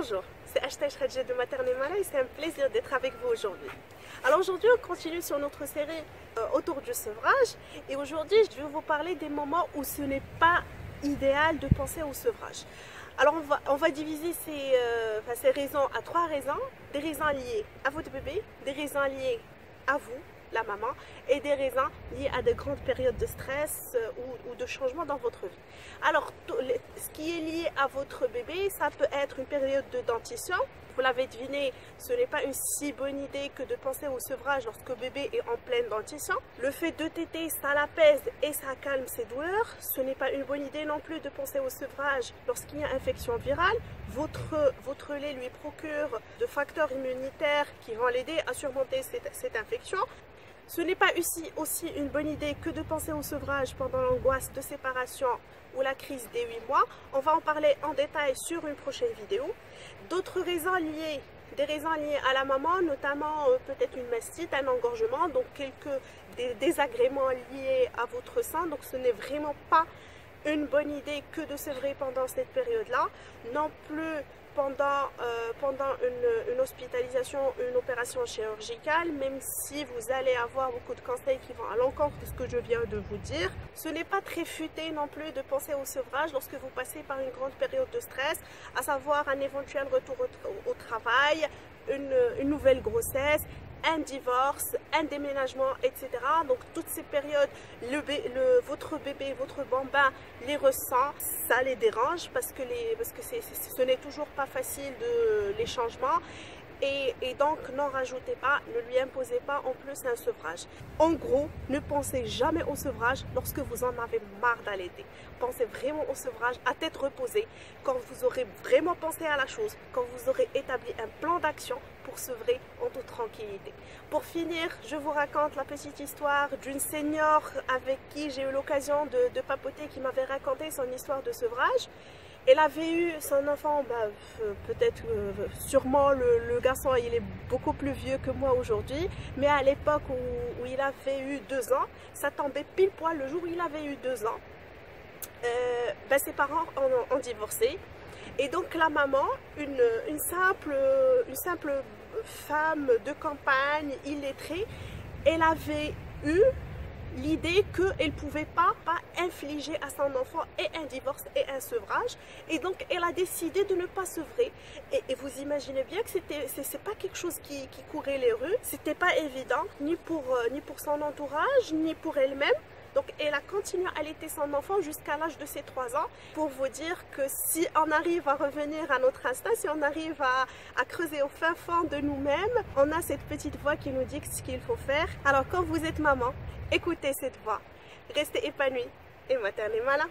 Bonjour, c'est Ashtash Khadija de Maternelle Mala et c'est un plaisir d'être avec vous aujourd'hui. Alors aujourd'hui on continue sur notre série autour du sevrage et aujourd'hui je vais vous parler des moments où ce n'est pas idéal de penser au sevrage. Alors on va diviser ces raisons à 3 raisons, des raisons liées à votre bébé, des raisons liées à vous, la maman, et des raisons liées à de grandes périodes de stress ou de changement dans votre vie. Alors, ce qui est lié à votre bébé, ça peut être une période de dentition. Vous l'avez deviné, ce n'est pas une si bonne idée que de penser au sevrage lorsque le bébé est en pleine dentition. Le fait de téter, ça l'apaise et ça calme ses douleurs. Ce n'est pas une bonne idée non plus de penser au sevrage lorsqu'il y a infection virale. Votre lait lui procure de facteurs immunitaires qui vont l'aider à surmonter cette infection. Ce n'est pas aussi une bonne idée que de penser au sevrage pendant l'angoisse de séparation ou la crise des 8 mois. On va en parler en détail sur une prochaine vidéo. D'autres raisons liées, des raisons liées à la maman, notamment peut-être une mastite, un engorgement, donc des désagréments liés à votre sein. Donc ce n'est vraiment pas une bonne idée que de sevrer pendant cette période-là, non plus pendant une hospitalisation, une opération chirurgicale, même si vous allez avoir beaucoup de conseils qui vont à l'encontre de ce que je viens de vous dire. Ce n'est pas très futé non plus de penser au sevrage lorsque vous passez par une grande période de stress, à savoir un éventuel retour au travail, une nouvelle grossesse, un divorce, un déménagement, etc. Donc toutes ces périodes, votre bébé, votre bambin les ressent, ça les dérange parce que ce n'est toujours pas facile les changements. Et donc n'en rajoutez pas, ne lui imposez pas en plus un sevrage. En gros, ne pensez jamais au sevrage lorsque vous en avez marre d'allaiter. Pensez vraiment au sevrage à tête reposée, quand vous aurez vraiment pensé à la chose, quand vous aurez établi un plan d'action pour sevrer en toute tranquillité. Pour finir, je vous raconte la petite histoire d'une senior avec qui j'ai eu l'occasion de papoter, qui m'avait raconté son histoire de sevrage. Elle avait eu son enfant, peut-être sûrement le garçon il est beaucoup plus vieux que moi aujourd'hui, mais à l'époque où il avait eu 2 ans, ça tombait pile poil le jour où il avait eu 2 ans. Ses parents ont divorcé et donc la maman, une simple femme de campagne illettrée, elle avait eu l'idée qu'elle ne pouvait pas infliger à son enfant et un divorce et un sevrage, et donc elle a décidé de ne pas sevrer. Et vous imaginez bien que c'est pas quelque chose qui courait les rues, c'était pas évident ni pour son entourage ni pour elle-même. Donc elle a continué à allaiter son enfant jusqu'à l'âge de ses 3 ans, pour vous dire que si on arrive à revenir à notre instinct, si on arrive à creuser au fin fond de nous-mêmes, on a cette petite voix qui nous dit ce qu'il faut faire. Alors quand vous êtes maman, écoutez cette voix, restez épanouie et Maternelle Mala.